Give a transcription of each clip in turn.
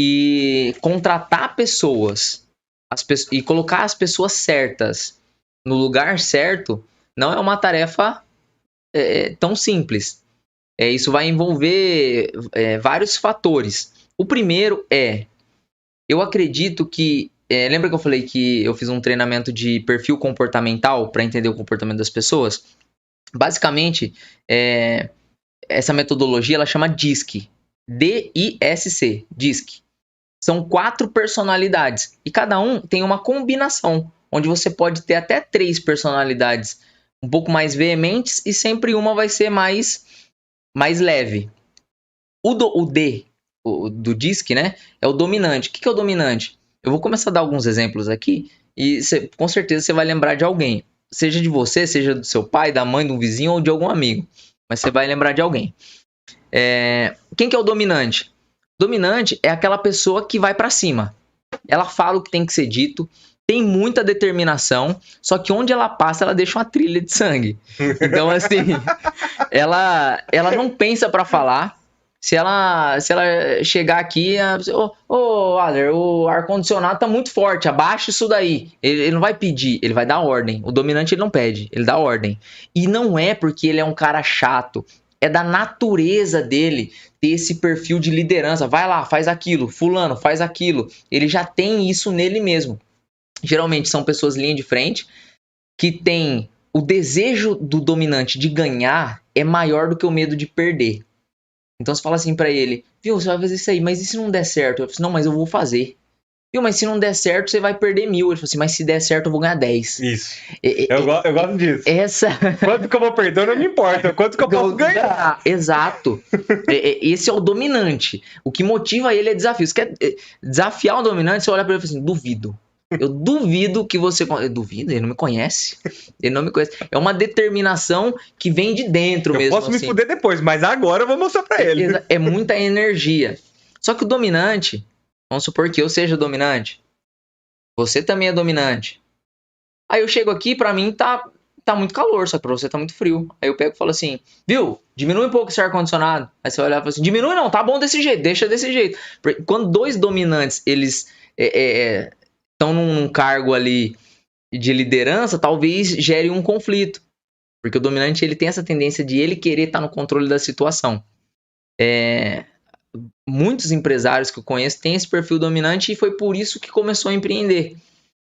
e contratar pessoas e colocar as pessoas certas no lugar certo não é uma tarefa tão simples. Isso vai envolver vários fatores. O primeiro eu acredito que... lembra que eu falei que eu fiz um treinamento de perfil comportamental para entender o comportamento das pessoas? Basicamente, essa metodologia ela chama DISC. D-I-S-C. DISC. São 4 personalidades. E cada um tem uma combinação, onde você pode ter até 3 personalidades um pouco mais veementes e sempre uma vai ser mais leve. O D do DISC, né, é o dominante. O que é o dominante? Eu vou começar a dar alguns exemplos aqui e com certeza você vai lembrar de alguém. Seja de você, seja do seu pai, da mãe, do vizinho ou de algum amigo. Mas você vai lembrar de alguém. Quem que é o dominante? Dominante é aquela pessoa que vai pra cima. Ela fala o que tem que ser dito, tem muita determinação, só que onde ela passa, ela deixa uma trilha de sangue. Então, assim, ela não pensa pra falar. Se ela chegar aqui, Adler, o ar-condicionado tá muito forte, abaixa isso daí. Ele não vai pedir, ele vai dar ordem. O dominante ele não pede, ele dá ordem. E não é porque ele é um cara chato, é da natureza dele ter esse perfil de liderança. Vai lá, faz aquilo, fulano, faz aquilo. Ele já tem isso nele mesmo. Geralmente são pessoas linha de frente que tem o desejo do dominante de ganhar é maior do que o medo de perder. Então você fala assim pra ele, viu, você vai fazer isso aí, mas e se não der certo? Eu falo assim, não, mas eu vou fazer. Viu, mas se não der certo, você vai perder 1.000. Ele falou assim, mas se der certo, eu vou ganhar 10. Isso. Eu gosto disso. Quanto que eu vou perder, não me importa. Quanto que eu posso ganhar. Exato. Esse é o dominante. O que motiva ele é desafio. Você quer desafiar o dominante, você olha pra ele e fala assim, duvido. Eu duvido que você... Eu duvido? Ele não me conhece. Ele não me conhece. É uma determinação que vem de dentro mesmo. Eu posso me fuder depois, mas agora eu vou mostrar pra ele. É muita energia. Só que o dominante... Vamos supor que eu seja dominante. Você também é dominante. Aí eu chego aqui, pra mim tá muito calor, só que pra você tá muito frio. Aí eu pego e falo assim, viu, diminui um pouco esse ar-condicionado. Aí você vai olhar e fala assim, diminui não, tá bom desse jeito, deixa desse jeito. Quando 2 dominantes, eles estão num cargo ali de liderança, talvez gere um conflito. Porque o dominante ele tem essa tendência de ele querer estar no controle da situação. Muitos empresários que eu conheço têm esse perfil dominante e foi por isso que começou a empreender.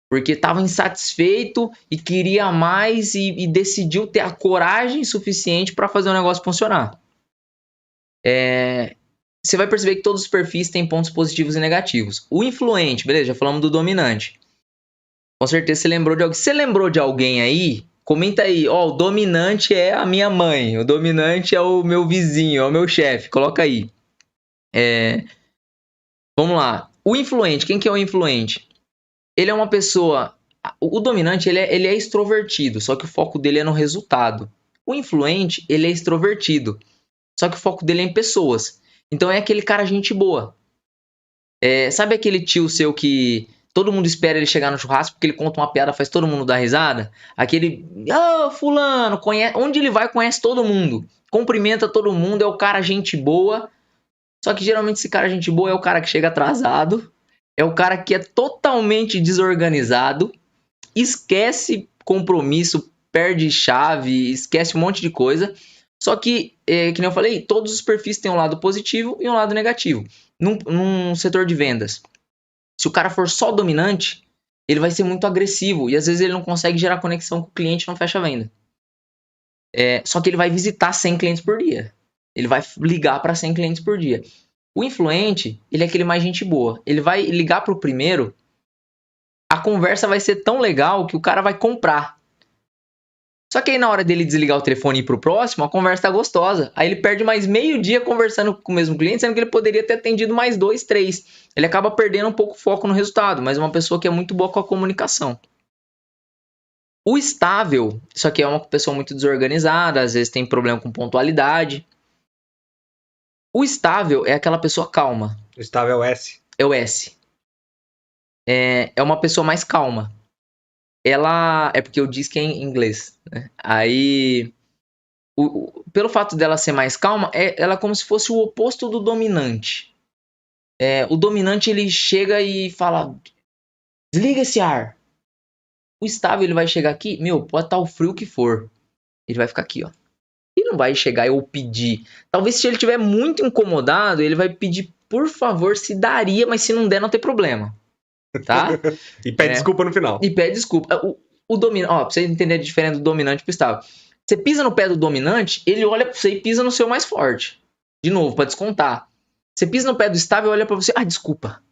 Porque estava insatisfeito e queria mais e decidiu ter a coragem suficiente para fazer o negócio funcionar. Você vai perceber que todos os perfis têm pontos positivos e negativos. O influente, beleza, já falamos do dominante. Com certeza você lembrou de alguém. Você lembrou de alguém aí? Comenta aí. O dominante é a minha mãe. O dominante é o meu vizinho, é o meu chefe. Coloca aí. Vamos lá. O influente. Quem que é o influente? Ele é uma pessoa... O dominante, ele é extrovertido, só que o foco dele é no resultado. O influente, ele é extrovertido, só que o foco dele é em pessoas. Então é aquele cara gente boa. Sabe aquele tio seu que todo mundo espera ele chegar no churrasco porque ele conta uma piada, faz todo mundo dar risada? Aquele, fulano, onde ele vai conhece todo mundo. Cumprimenta todo mundo, é o cara gente boa. Só que geralmente esse cara gente boa é o cara que chega atrasado. É o cara que é totalmente desorganizado. Esquece compromisso, perde chave, esquece um monte de coisa. Só que, que nem eu falei, todos os perfis têm um lado positivo e um lado negativo. Num setor de vendas, se o cara for só dominante, ele vai ser muito agressivo e às vezes ele não consegue gerar conexão com o cliente e não fecha a venda. Só que ele vai visitar 100 clientes por dia. Ele vai ligar para 100 clientes por dia. O influente, ele é aquele mais gente boa. Ele vai ligar para o primeiro, a conversa vai ser tão legal que o cara vai comprar. Só que aí na hora dele desligar o telefone e ir pro próximo, a conversa tá gostosa. Aí ele perde mais meio dia conversando com o mesmo cliente, sendo que ele poderia ter atendido mais 2, 3. Ele acaba perdendo um pouco o foco no resultado, mas é uma pessoa que é muito boa com a comunicação. O estável, isso aqui é uma pessoa muito desorganizada, às vezes tem problema com pontualidade. O estável é aquela pessoa calma. O estável é o S. É o S. É uma pessoa mais calma. Ela... É porque eu disse que é em inglês, né? Aí... pelo fato dela ser mais calma, ela é como se fosse o oposto do dominante. O dominante, ele chega e fala, desliga esse ar. O estável, ele vai chegar aqui, pode estar o frio que for. Ele vai ficar aqui, ó. Ele não vai chegar ou pedir. Talvez se ele estiver muito incomodado, ele vai pedir, por favor, se daria, mas se não der, não tem problema. Tá? E pede desculpa no final. E pede desculpa. O dominante, pra você entender a diferença do dominante pro estável. Você pisa no pé do dominante, ele olha pra você e pisa no seu mais forte. De novo, pra descontar. Você pisa no pé do estável e olha pra você, desculpa.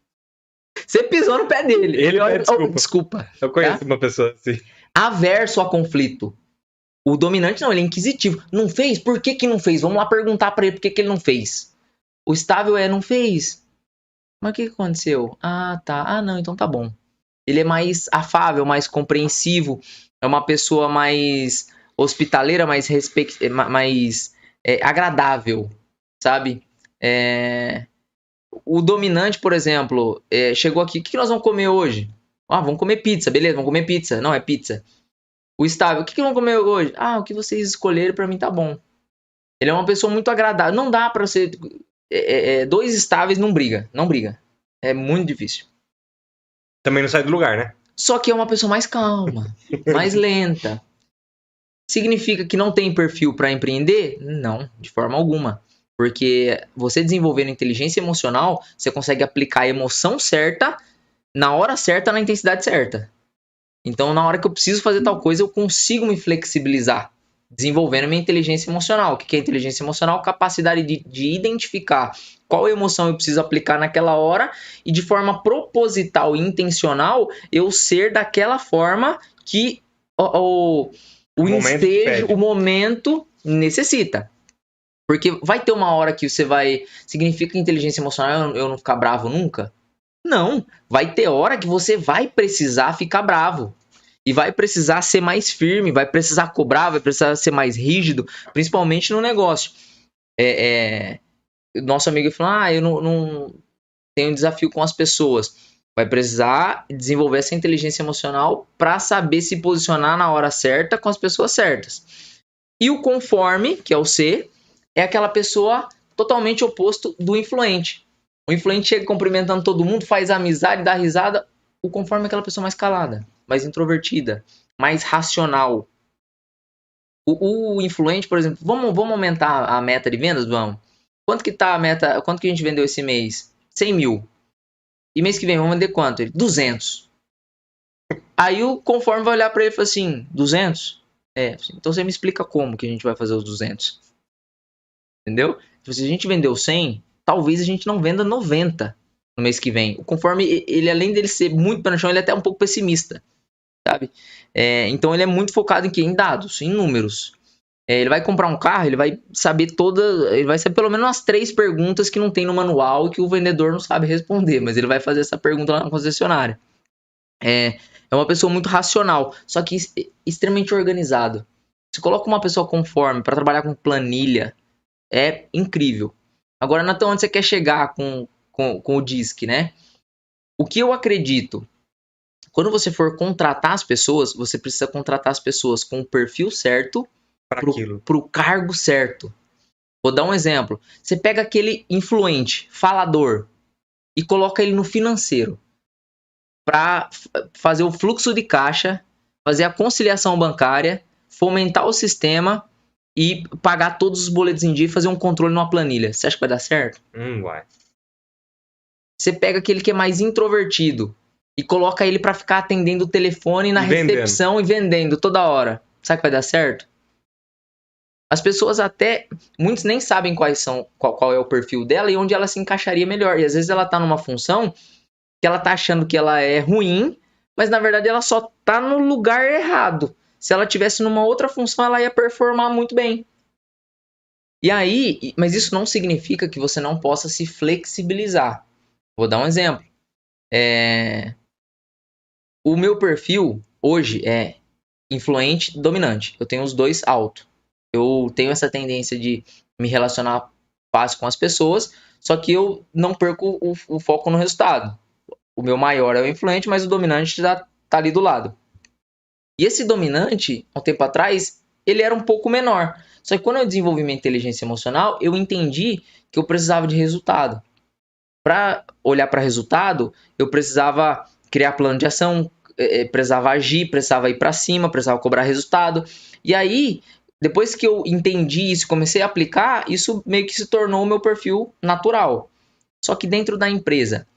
Você pisou no pé dele. Ele olha, desculpa. Eu conheço uma pessoa assim. Averso a conflito. O dominante não, ele é inquisitivo. Não fez? Por que não fez? Vamos lá perguntar pra ele por que ele não fez. O estável não fez. Mas o que aconteceu? Tá. Não, então tá bom. Ele é mais afável, mais compreensivo. É uma pessoa mais hospitaleira, mais agradável, sabe? O dominante, por exemplo, chegou aqui. O que nós vamos comer hoje? Vamos comer pizza, beleza, vamos comer pizza. Não, é pizza. O estável, o que vamos comer hoje? O que vocês escolherem pra mim tá bom. Ele é uma pessoa muito agradável. Não dá pra ser... dois estáveis não briga. Não briga. É muito difícil. Também não sai do lugar, né? Só que é uma pessoa mais calma, mais lenta. Significa que não tem perfil pra empreender? Não, de forma alguma. Porque você desenvolvendo inteligência emocional, você consegue aplicar a emoção certa, na hora certa, na intensidade certa. Então, na hora que eu preciso fazer tal coisa, eu consigo me flexibilizar, desenvolvendo minha inteligência emocional. O que é inteligência emocional? Capacidade de identificar qual emoção eu preciso aplicar naquela hora e de forma proposital e intencional, eu ser daquela forma que o momento necessita. Porque vai ter uma hora que você vai... Significa que inteligência emocional eu não ficar bravo nunca? Não. Vai ter hora que você vai precisar ficar bravo. E vai precisar ser mais firme, vai precisar cobrar, vai precisar ser mais rígido, principalmente no negócio. Nosso amigo falou, eu não tenho um desafio com as pessoas. Vai precisar desenvolver essa inteligência emocional para saber se posicionar na hora certa com as pessoas certas. E o conforme, que é o C, é aquela pessoa totalmente oposto do influente. O influente chega cumprimentando todo mundo, faz amizade, dá risada. O conforme é aquela pessoa mais calada, mais introvertida, mais racional. O influente, por exemplo, vamos aumentar a meta de vendas? Vamos. Quanto que tá a meta? Quanto que a gente vendeu esse mês? 100 mil. E mês que vem, vamos vender quanto? Ele, 200. Aí o conforme vai olhar para ele e fala assim, 200? Então você me explica como que a gente vai fazer os 200. Entendeu? Então, se a gente vendeu 100, talvez a gente não venda 90 no mês que vem. O conforme, ele além dele ser muito pé no chão, ele é até um pouco pessimista, sabe? Então ele é muito focado em dados, em números. Ele vai comprar um carro, ele vai saber ele vai saber pelo menos umas 3 perguntas que não tem no manual e que o vendedor não sabe responder, mas ele vai fazer essa pergunta lá na concessionária. É uma pessoa muito racional, só que extremamente organizado. Você coloca uma pessoa conforme para trabalhar com planilha, é incrível. Agora, Nathan, onde você quer chegar com o DISC, né? O que eu acredito, quando você for contratar as pessoas, você precisa contratar as pessoas com o perfil certo para o cargo certo. Vou dar um exemplo. Você pega aquele influente, falador, e coloca ele no financeiro para fazer o fluxo de caixa, fazer a conciliação bancária, fomentar o sistema e pagar todos os boletos em dia e fazer um controle numa planilha. Você acha que vai dar certo? Vai. Você pega aquele que é mais introvertido e coloca ele para ficar atendendo o telefone na recepção e vendendo toda hora. Sabe que vai dar certo? As pessoas muitos nem sabem qual é o perfil dela e onde ela se encaixaria melhor. E às vezes ela tá numa função que ela tá achando que ela é ruim, mas na verdade ela só tá no lugar errado. Se ela tivesse numa outra função, ela ia performar muito bem. E aí, mas isso não significa que você não possa se flexibilizar. Vou dar um exemplo. O meu perfil hoje é influente, dominante. Eu tenho os dois alto. Eu tenho essa tendência de me relacionar fácil com as pessoas, só que eu não perco o foco no resultado. O meu maior é o influente, mas o dominante já tá ali do lado. E esse dominante, há um tempo atrás, ele era um pouco menor. Só que quando eu desenvolvi minha inteligência emocional, eu entendi que eu precisava de resultado. para olhar para resultado, eu precisava criar plano de ação, precisava agir, precisava ir para cima, precisava cobrar resultado. E aí, depois que eu entendi isso, comecei a aplicar, isso meio que se tornou o meu perfil natural. Só que dentro da empresa,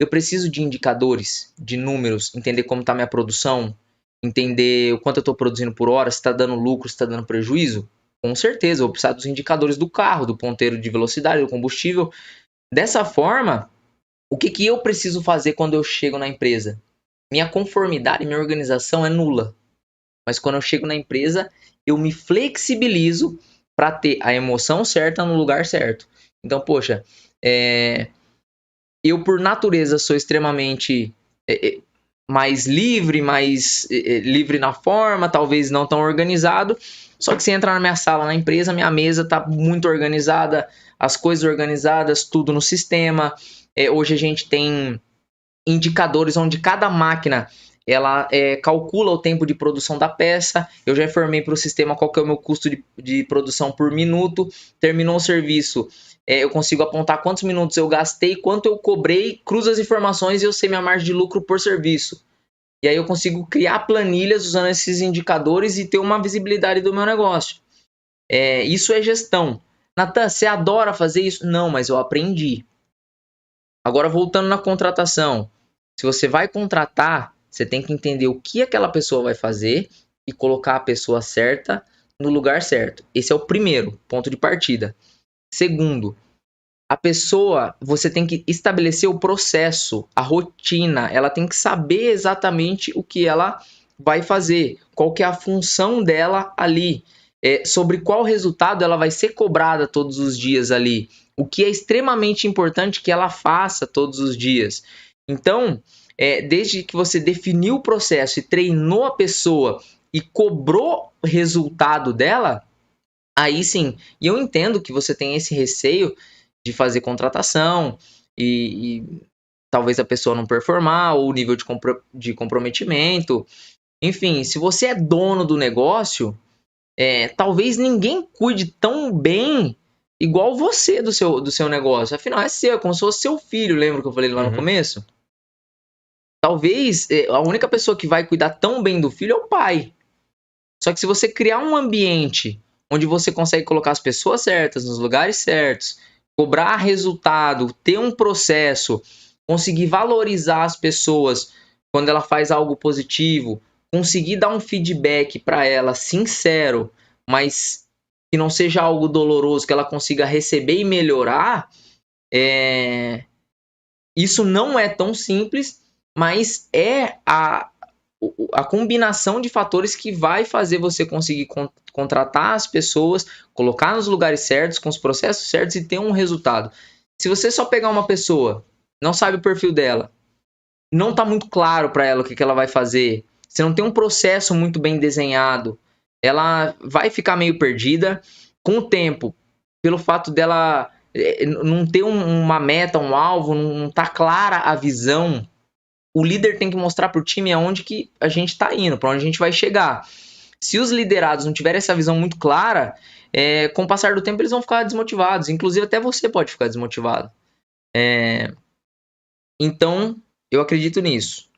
eu preciso de indicadores, de números, entender como está minha produção, entender o quanto eu estou produzindo por hora, se está dando lucro, se está dando prejuízo. Com certeza, eu vou precisar dos indicadores do carro, do ponteiro de velocidade, do combustível. Dessa forma, o que eu preciso fazer quando eu chego na empresa? Minha conformidade, minha organização é nula. Mas quando eu chego na empresa, eu me flexibilizo para ter a emoção certa no lugar certo. Então, poxa, eu por natureza sou extremamente mais livre, mais livre na forma, talvez não tão organizado. Só que se entrar na minha sala, na empresa, minha mesa está muito organizada, as coisas organizadas, tudo no sistema. Hoje a gente tem indicadores onde cada máquina ela calcula o tempo de produção da peça. Eu já informei para o sistema qual que é o meu custo de produção por minuto. Terminou o serviço, eu consigo apontar quantos minutos eu gastei, quanto eu cobrei, cruzo as informações e eu sei minha margem de lucro por serviço. E aí eu consigo criar planilhas usando esses indicadores e ter uma visibilidade do meu negócio. Isso é gestão. Natan, você adora fazer isso? Não, mas eu aprendi. Agora voltando na contratação. Se você vai contratar, você tem que entender o que aquela pessoa vai fazer e colocar a pessoa certa no lugar certo. Esse é o primeiro ponto de partida. Segundo, a pessoa, você tem que estabelecer o processo, a rotina. Ela tem que saber exatamente o que ela vai fazer, qual que é a função dela ali, sobre qual resultado ela vai ser cobrada todos os dias ali, o que é extremamente importante que ela faça todos os dias. Então, desde que você definiu o processo e treinou a pessoa e cobrou o resultado dela, aí sim. E eu entendo que você tem esse receio de fazer contratação e talvez a pessoa não performar, ou o nível de comprometimento. Enfim, se você é dono do negócio, talvez ninguém cuide tão bem igual você do seu negócio. Afinal, é seu, como se fosse seu filho, lembra que eu falei lá no começo? Talvez a única pessoa que vai cuidar tão bem do filho é o pai. Só que se você criar um ambiente onde você consegue colocar as pessoas certas, nos lugares certos, cobrar resultado, ter um processo, conseguir valorizar as pessoas quando ela faz algo positivo, conseguir dar um feedback para ela sincero, mas que não seja algo doloroso, que ela consiga receber e melhorar, isso não é tão simples, mas é a combinação de fatores que vai fazer você conseguir contratar as pessoas, colocar nos lugares certos, com os processos certos e ter um resultado. Se você só pegar uma pessoa, não sabe o perfil dela, não está muito claro para ela o que ela vai fazer, você não tem um processo muito bem desenhado, ela vai ficar meio perdida. Com o tempo, pelo fato dela não ter uma meta, um alvo, não tá clara a visão, o líder tem que mostrar para o time aonde que a gente está indo, para onde a gente vai chegar. Se os liderados não tiverem essa visão muito clara, com o passar do tempo eles vão ficar desmotivados. Inclusive até você pode ficar desmotivado. Então, eu acredito nisso.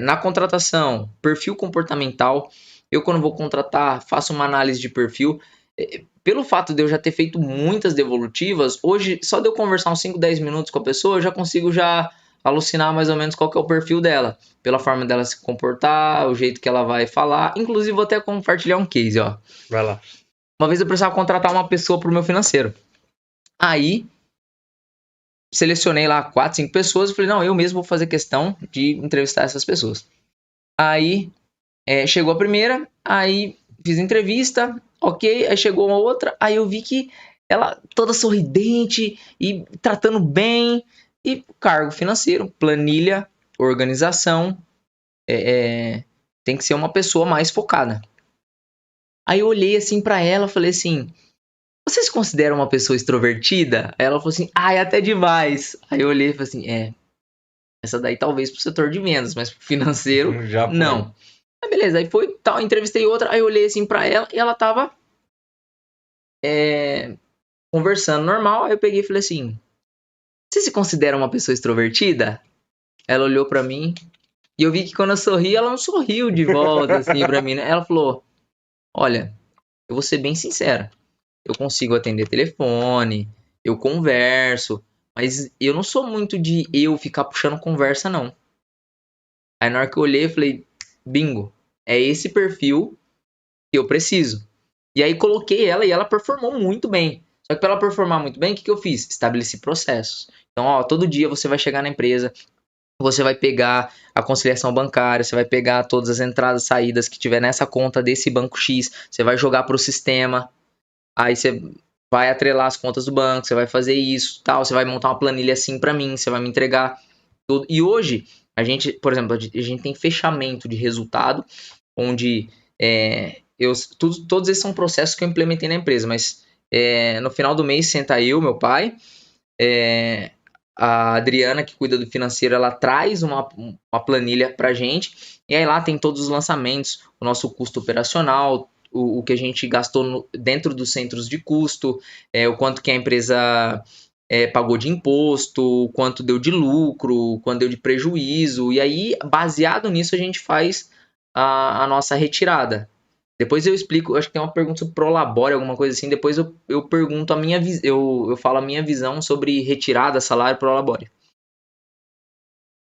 Na contratação, perfil comportamental. Eu, quando vou contratar, faço uma análise de perfil. Pelo fato de eu já ter feito muitas devolutivas, hoje, só de eu conversar uns 5, 10 minutos com a pessoa, eu já consigo alucinar mais ou menos qual que é o perfil dela, pela forma dela se comportar, o jeito que ela vai falar. Inclusive, vou até compartilhar um case, ó. Vai lá. Uma vez eu precisava contratar uma pessoa pro meu financeiro. Aí, selecionei lá 4, 5 pessoas e falei, não, eu mesmo vou fazer questão de entrevistar essas pessoas. Aí, chegou a primeira, aí fiz entrevista, ok, aí chegou uma outra, aí eu vi que ela toda sorridente e tratando bem. E cargo financeiro, planilha, organização, tem que ser uma pessoa mais focada. Aí eu olhei assim pra ela e falei assim, você se considera uma pessoa extrovertida? Aí ela falou assim, é até demais. Aí eu olhei e falei assim, essa daí talvez pro setor de vendas, mas pro financeiro, não. Aí beleza, aí foi, tal, entrevistei outra, aí eu olhei assim pra ela e ela tava conversando normal, aí eu peguei e falei assim, você se considera uma pessoa extrovertida? Ela olhou pra mim e eu vi que quando eu sorri, ela não sorriu de volta, assim, pra mim, né? Ela falou, olha, eu vou ser bem sincera. Eu consigo atender telefone, eu converso, mas eu não sou muito de eu ficar puxando conversa, não. Aí na hora que eu olhei, eu falei, bingo, é esse perfil que eu preciso. E aí coloquei ela e ela performou muito bem. Só que para ela performar muito bem, o que eu fiz? Estabeleci processos. Então, ó, todo dia você vai chegar na empresa, você vai pegar a conciliação bancária, você vai pegar todas as entradas e saídas que tiver nessa conta desse banco X, você vai jogar para o sistema, aí você vai atrelar as contas do banco, você vai fazer isso, tal, você vai montar uma planilha assim para mim, você vai me entregar tudo. E hoje, a gente, por exemplo, a gente tem fechamento de resultado, onde todos esses são processos que eu implementei na empresa, mas no final do mês senta eu, meu pai, a Adriana, que cuida do financeiro, ela traz uma planilha pra gente, e aí lá tem todos os lançamentos, o nosso custo operacional, o que a gente gastou dentro dos centros de custo, o quanto que a empresa pagou de imposto, o quanto deu de lucro, o quanto deu de prejuízo, e aí, baseado nisso, a gente faz a nossa retirada. Depois eu explico, acho que tem uma pergunta sobre Prolabore, alguma coisa assim, depois eu pergunto eu falo a minha visão sobre retirada, salário, Prolabore.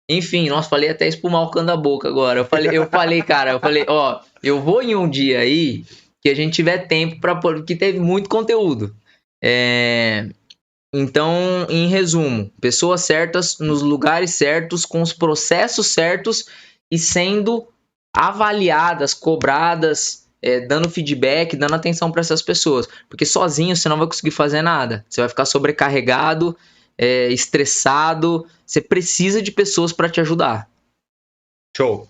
Enfim, nossa, falei até espumar o cano da boca agora. Eu falei, cara, ó, eu vou em um dia aí que a gente tiver tempo para porque teve muito conteúdo. Então, em resumo, pessoas certas nos lugares certos, com os processos certos e sendo avaliadas, cobradas, dando feedback, dando atenção para essas pessoas. Porque sozinho você não vai conseguir fazer nada. Você vai ficar sobrecarregado, estressado. Você precisa de pessoas para te ajudar. Show.